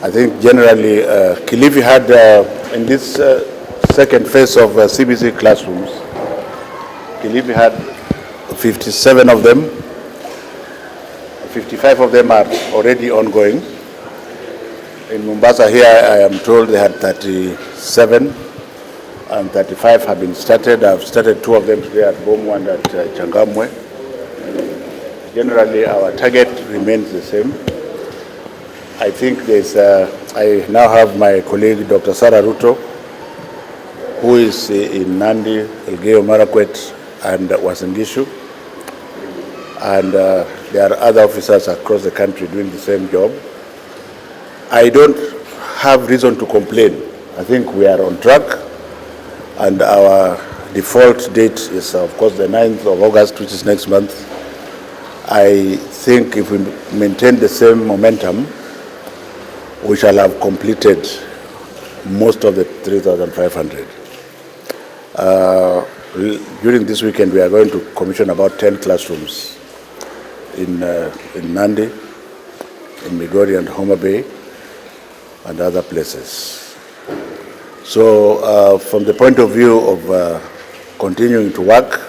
I think generally Kilifi had, in this second phase of CBC classrooms, Kilifi had 57 of them. 55 of them are already ongoing. In Mombasa here, I am told they had 37 and 35 have been started. I've started 2 of them today at Bomu and at Changamwe. Generally, our target remains the same. I think there's, I now have my colleague, Dr. Sarah Ruto, who is in Nandi, Elgeyo Marakwet, and Uasin Gishu. And there are other officers across the country doing the same job. I don't have reason to complain. I think we are on track, and our default date is, of course, the 9th of August, which is next month. I think if we maintain the same momentum, we shall have completed most of the 3,500. During this weekend, we are going to commission about 10 classrooms in Nandi, in Migori and Homa Bay, and other places. So from the point of view of continuing to work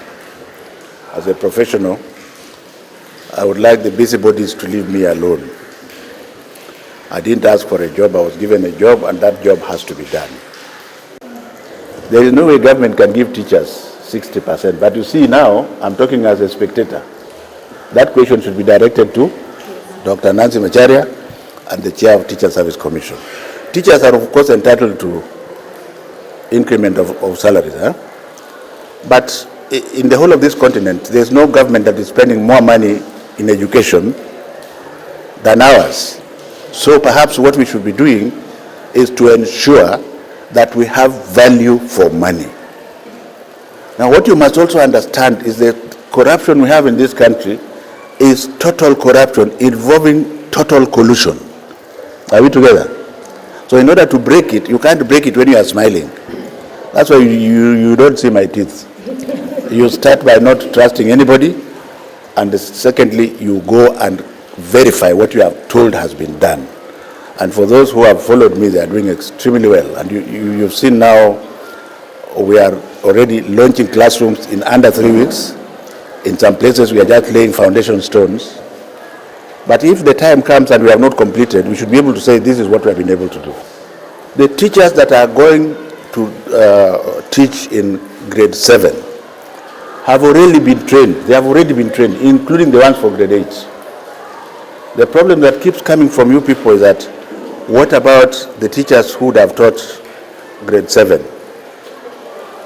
as a professional, I would like the busybodies to leave me alone. I didn't ask for a job, I was given a job, and that job has to be done. There is no way government can give teachers 60%, but you see now, I'm talking as a spectator. That question should be directed to Dr. Nancy Macharia and the Chair of Teacher Service Commission. Teachers are, of course, entitled to increment of salaries. But in the whole of this continent, there's no government that is spending more money in education than ours. So perhaps what we should be doing is to ensure that we have value for money. Now, what you must also understand is that corruption we have in this country is total corruption involving total collusion. Are we together? So in order to break it, you can't break it when you are smiling. That's why you don't see my teeth. You start by not trusting anybody, and secondly, you go and verify what you have told has been done. And for those who have followed me, they are doing extremely well. And you've seen now, we are already launching classrooms in under 3 weeks. In some places, we are just laying foundation stones. But if the time comes and we have not completed, we should be able to say this is what we have been able to do. The teachers that are going to teach in grade 7 have already been trained. They have already been trained, including the ones for grade 8. The problem that keeps coming from you people is that, what about the teachers who would have taught grade 7?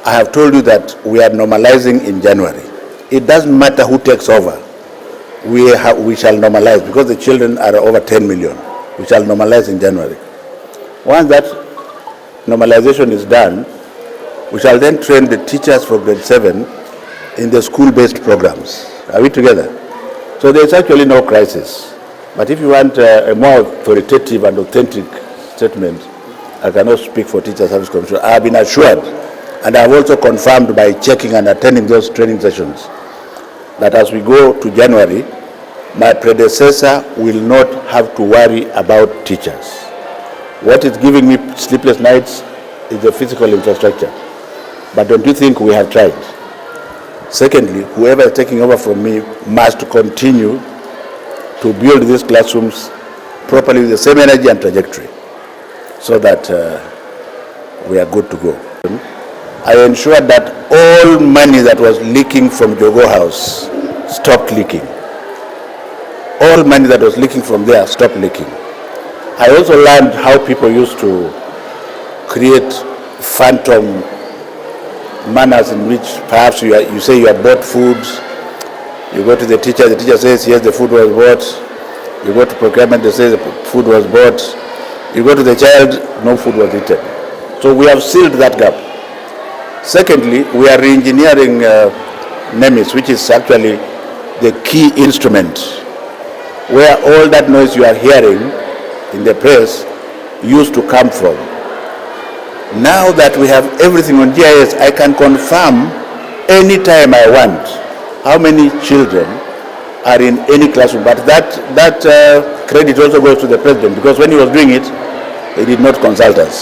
I have told you that we are normalizing in January. It doesn't matter who takes over. We shall normalize, because the children are over 10 million. We shall normalize in January. Once that normalization is done, we shall then train the teachers for grade 7 in the school-based programs. Are we together? So there is actually no crisis. But if you want a more authoritative and authentic statement, I cannot speak for Teacher Service Commission. I have been assured, and I have also confirmed by checking and attending those training sessions, that as we go to January, my predecessor will not have to worry about teachers. What is giving me sleepless nights is the physical infrastructure. But don't you think we have tried? Secondly, whoever is taking over from me must continue to build these classrooms properly with the same energy and trajectory, so that we are good to go. I ensured that all money that was leaking from Jogo House stopped leaking. All money that was leaking from there stopped leaking. I also learned how people used to create phantom manners in which perhaps you say you have bought food, you go to the teacher says yes, the food was bought. You go to procurement, they say the food was bought. You go to the child, no food was eaten. So we have sealed that gap. Secondly, we are re-engineering NEMIS, which is actually the key instrument where all that noise you are hearing in the press used to come from. Now that we have everything on GIS, I can confirm anytime I want how many children are in any classroom. But that credit also goes to the president, because when he was doing it, He did not consult us.